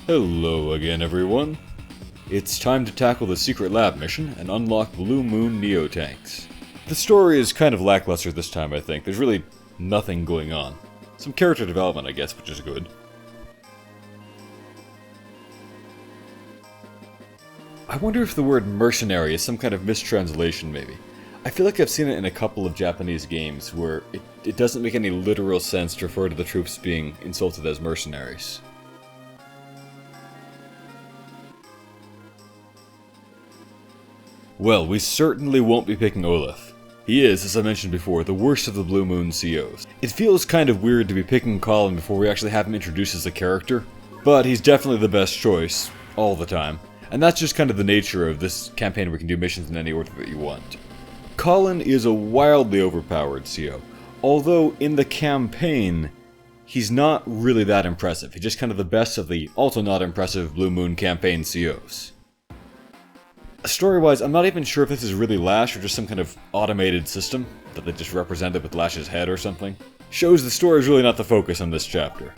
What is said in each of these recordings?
Hello again, everyone. It's time to tackle the secret lab mission and unlock Blue Moon Neotanks. The story is kind of lackluster this time, I think. There's really nothing going on. Some character development, I guess, which is good. I wonder if the word mercenary is some kind of mistranslation, maybe. I feel like I've seen it in a couple of Japanese games where it doesn't make any literal sense to refer to the troops being insulted as mercenaries. Well, we certainly won't be picking Olaf. He is, as I mentioned before, the worst of the Blue Moon COs. It feels kind of weird to be picking Colin before we actually have him introduced as a character, but he's definitely the best choice, all the time. And that's just kind of the nature of this campaign where we can do missions in any order that you want. Colin is a wildly overpowered CO, although in the campaign, he's not really that impressive. He's just kind of the best of the also not impressive Blue Moon campaign COs. Story-wise, I'm not even sure if this is really Lash or just some kind of automated system that they just represented with Lash's head or something. Shows the story is really not the focus on this chapter.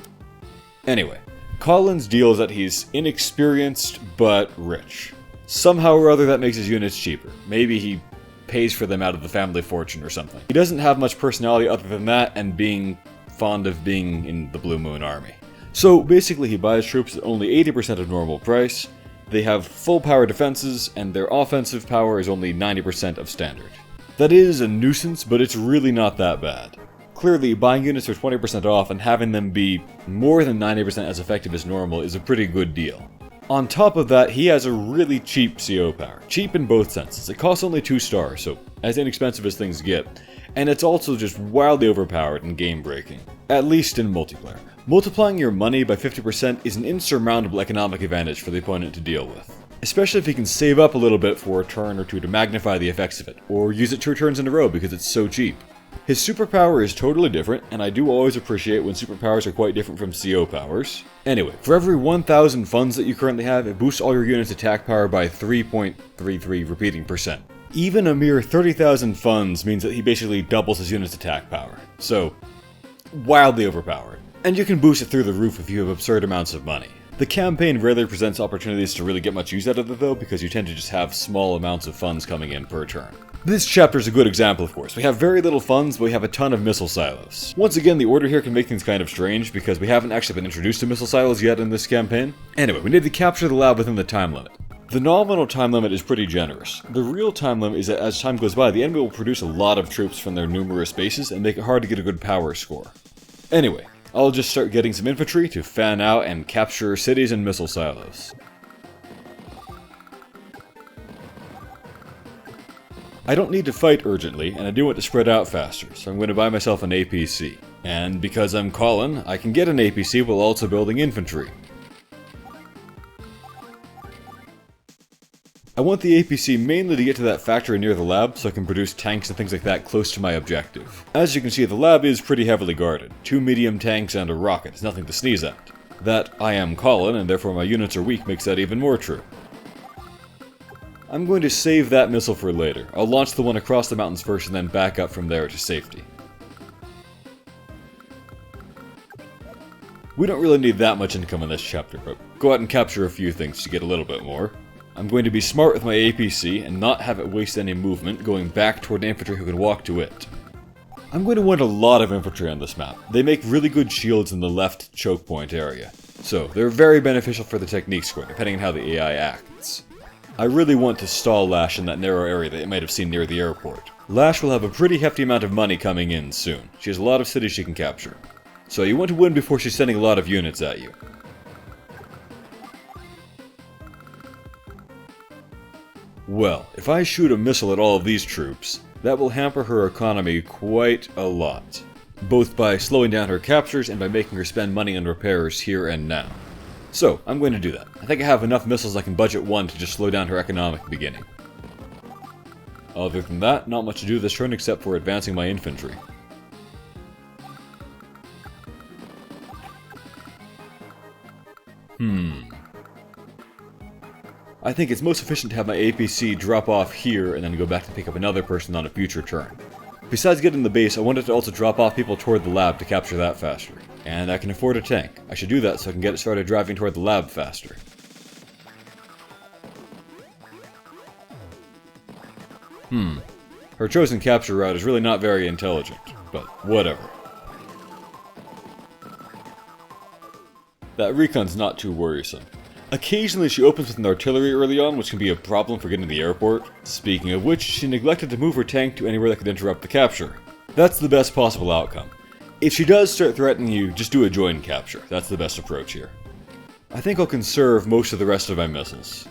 Anyway, Colin's deal is that he's inexperienced but rich. Somehow or other that makes his units cheaper. Maybe he pays for them out of the family fortune or something. He doesn't have much personality other than that and being fond of being in the Blue Moon Army. So basically he buys troops at only 80% of normal price. They have full power defenses, and their offensive power is only 90% of standard. That is a nuisance, but it's really not that bad. Clearly, buying units for 20% off and having them be more than 90% as effective as normal is a pretty good deal. On top of that, he has a really cheap CO power. Cheap in both senses. It costs only 2 stars, so as inexpensive as things get. And it's also just wildly overpowered and game-breaking. At least in multiplayer. Multiplying your money by 50% is an insurmountable economic advantage for the opponent to deal with. Especially if he can save up a little bit for a turn or two to magnify the effects of it, or use it 2 turns in a row because it's so cheap. His superpower is totally different, and I do always appreciate when superpowers are quite different from CO powers. Anyway, for every 1,000 funds that you currently have, it boosts all your units' attack power by 3.33 repeating percent. Even a mere 30,000 funds means that he basically doubles his unit's attack power. So, wildly overpowered. And you can boost it through the roof if you have absurd amounts of money. The campaign rarely presents opportunities to really get much use out of it though, because you tend to just have small amounts of funds coming in per turn. This chapter is a good example, of course. We have very little funds, but we have a ton of missile silos. Once again, the order here can make things kind of strange, because we haven't actually been introduced to missile silos yet in this campaign. Anyway, we need to capture the lab within the time limit. The nominal time limit is pretty generous. The real time limit is that as time goes by, the enemy will produce a lot of troops from their numerous bases and make it hard to get a good power score. Anyway, I'll just start getting some infantry to fan out and capture cities and missile silos. I don't need to fight urgently, and I do want to spread out faster, so I'm going to buy myself an APC. And because I'm Colin, I can get an APC while also building infantry. I want the APC mainly to get to that factory near the lab so I can produce tanks and things like that close to my objective. As you can see, the lab is pretty heavily guarded. 2 medium tanks and a rocket is nothing to sneeze at. That I am Colin, and therefore my units are weak, makes that even more true. I'm going to save that missile for later. I'll launch the one across the mountains first and then back up from there to safety. We don't really need that much income in this chapter, but go out and capture a few things to get a little bit more. I'm going to be smart with my APC and not have it waste any movement going back toward an infantry who can walk to it. I'm going to want a lot of infantry on this map. They make really good shields in the left choke point area, so they're very beneficial for the technique score, depending on how the AI acts. I really want to stall Lash in that narrow area that you might have seen near the airport. Lash will have a pretty hefty amount of money coming in soon. She has a lot of cities she can capture. So you want to win before she's sending a lot of units at you. Well, if I shoot a missile at all of these troops, that will hamper her economy quite a lot. Both by slowing down her captures and by making her spend money on repairs here and now. So, I'm going to do that. I think I have enough missiles I can budget 1 to just slow down her economic beginning. Other than that, not much to do this turn except for advancing my infantry. I think it's most efficient to have my APC drop off here and then go back to pick up another person on a future turn. Besides getting the base, I wanted to also drop off people toward the lab to capture that faster. And I can afford a tank. I should do that so I can get it started driving toward the lab faster. Her chosen capture route is really not very intelligent, but whatever. That recon's not too worrisome. Occasionally she opens with an artillery early on, which can be a problem for getting to the airport. Speaking of which, she neglected to move her tank to anywhere that could interrupt the capture. That's the best possible outcome. If she does start threatening you, just do a join capture. That's the best approach here. I think I'll conserve most of the rest of my missiles.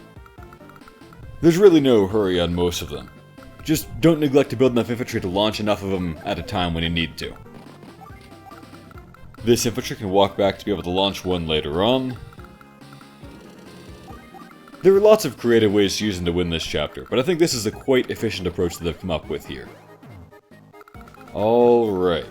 There's really no hurry on most of them. Just don't neglect to build enough infantry to launch enough of them at a time when you need to. This infantry can walk back to be able to launch one later on. There are lots of creative ways to use them to win this chapter, but I think this is a quite efficient approach that they've come up with here. Alright.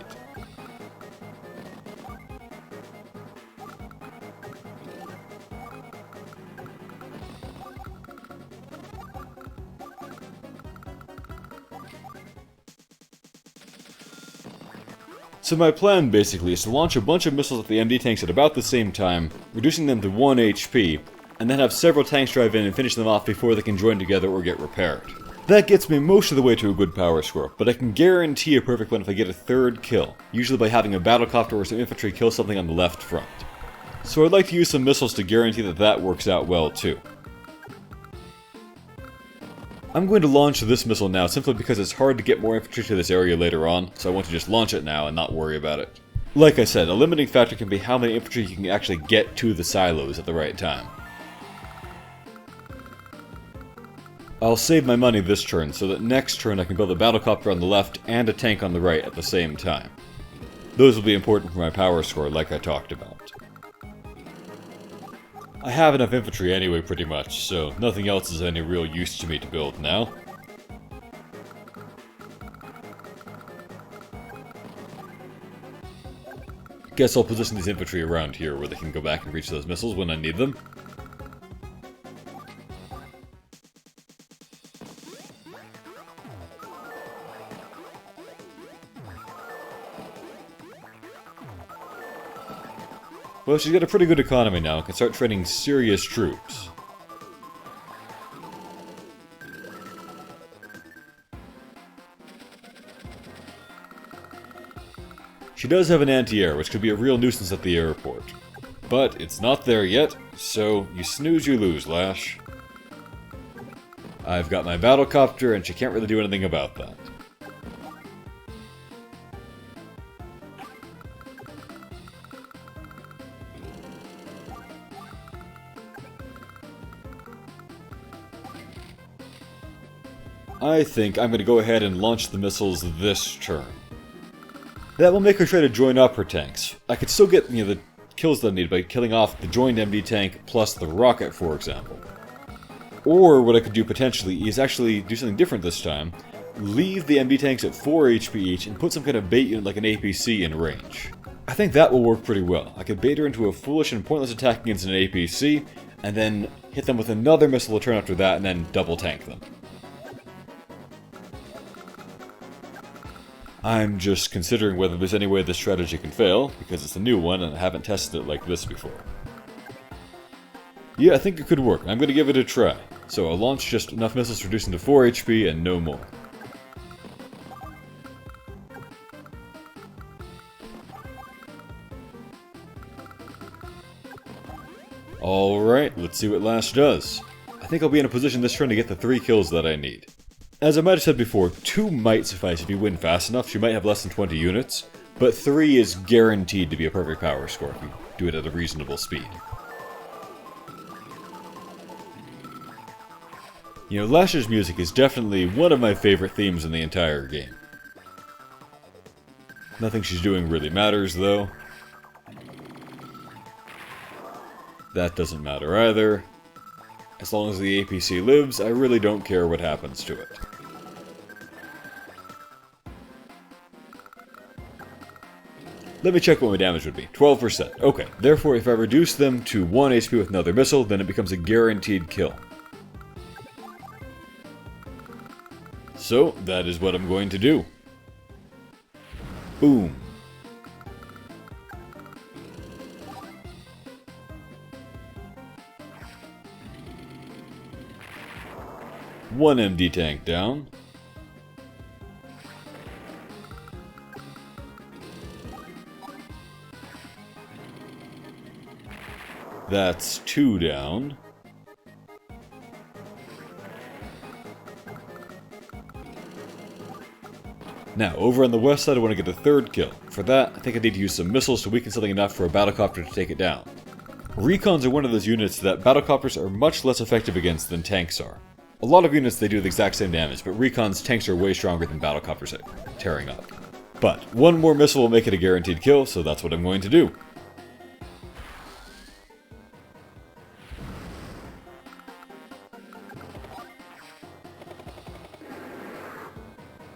So my plan basically is to launch a bunch of missiles at the MD tanks at about the same time, reducing them to 1 HP, and then have several tanks drive in and finish them off before they can join together or get repaired. That gets me most of the way to a good power score, but I can guarantee a perfect one if I get a third kill, usually by having a battlecopter or some infantry kill something on the left front. So I'd like to use some missiles to guarantee that that works out well too. I'm going to launch this missile now simply because it's hard to get more infantry to this area later on, so I want to just launch it now and not worry about it. Like I said, a limiting factor can be how many infantry you can actually get to the silos at the right time. I'll save my money this turn so that next turn I can build a battlecopter on the left and a tank on the right at the same time. Those will be important for my power score like I talked about. I have enough infantry anyway pretty much, so nothing else is any real use to me to build now. Guess I'll position these infantry around here where they can go back and reach those missiles when I need them. Well, she's got a pretty good economy now and can start training serious troops. She does have an anti-air, which could be a real nuisance at the airport. But it's not there yet, so you snooze you lose, Lash. I've got my battlecopter and she can't really do anything about that. I think I'm going to go ahead and launch the missiles this turn. That will make her try to join up her tanks. I could still get, the kills that I need by killing off the joined MD tank plus the rocket, for example. Or what I could do potentially is actually do something different this time. Leave the MD tanks at 4 HP each and put some kind of bait unit like an APC in range. I think that will work pretty well. I could bait her into a foolish and pointless attack against an APC, and then hit them with another missile a turn after that, and then double tank them. I'm just considering whether there's any way this strategy can fail, because it's a new one and I haven't tested it like this before. Yeah, I think it could work. I'm going to give it a try. So I'll launch just enough missiles to reduce them to 4 HP and no more. Alright, let's see what Lash does. I think I'll be in a position this turn to get the 3 kills that I need. As I might have said before, 2 might suffice if you win fast enough. She might have less than 20 units, but 3 is guaranteed to be a perfect power score if you do it at a reasonable speed. Lash's music is definitely one of my favorite themes in the entire game. Nothing she's doing really matters, though. That doesn't matter either. As long as the APC lives, I really don't care what happens to it. Let me check what my damage would be. 12%. Okay, therefore if I reduce them to 1 HP with another missile, then it becomes a guaranteed kill. So, that is what I'm going to do. Boom. One MD tank down. That's 2 down. Now, over on the west side I want to get a third kill. For that, I think I need to use some missiles to weaken something enough for a battlecopter to take it down. Recons are one of those units that battlecopters are much less effective against than tanks are. A lot of units they do the exact same damage, but recons tanks are way stronger than battlecopters at tearing up. But one more missile will make it a guaranteed kill, so that's what I'm going to do.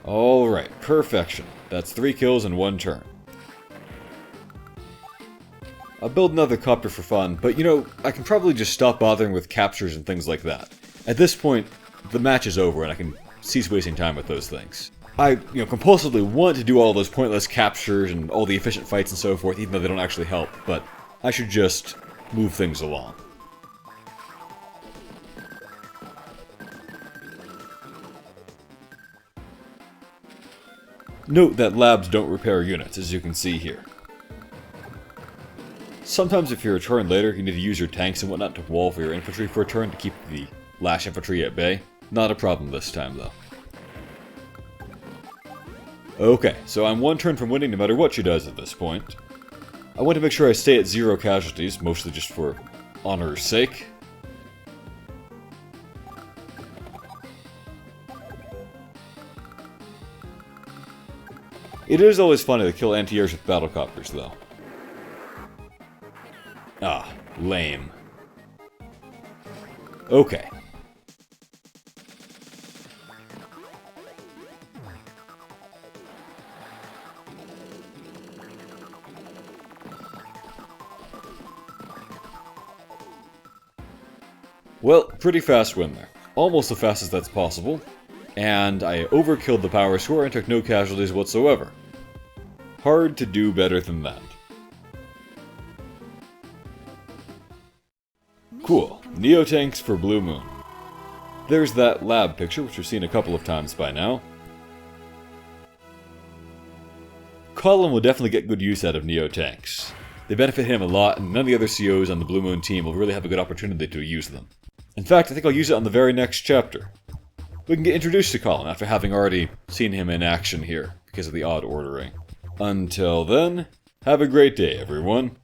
Alright, perfection. That's 3 kills in 1 turn. I'll build another copter for fun, but you know, I can probably just stop bothering with captures and things like that. At this point, the match is over and I can cease wasting time with those things. I, compulsively want to do all those pointless captures and all the efficient fights and so forth, even though they don't actually help, but I should just move things along. Note that labs don't repair units, as you can see here. Sometimes if you're a turn later, you need to use your tanks and whatnot to wall for your infantry for a turn to keep the Lash infantry at bay. Not a problem this time, though. Okay, so I'm 1 turn from winning no matter what she does at this point. I want to make sure I stay at 0 casualties, mostly just for honor's sake. It is always funny to kill anti-airs with battlecopters, though. Ah, lame. Okay. Well, pretty fast win there. Almost the fastest that's possible. And I overkilled the power score and took no casualties whatsoever. Hard to do better than that. Cool. Neotanks for Blue Moon. There's that lab picture, which we've seen a couple of times by now. Colin will definitely get good use out of Neotanks. They benefit him a lot, and none of the other COs on the Blue Moon team will really have a good opportunity to use them. In fact, I think I'll use it on the very next chapter. We can get introduced to Colin after having already seen him in action here, because of the odd ordering. Until then, have a great day, everyone.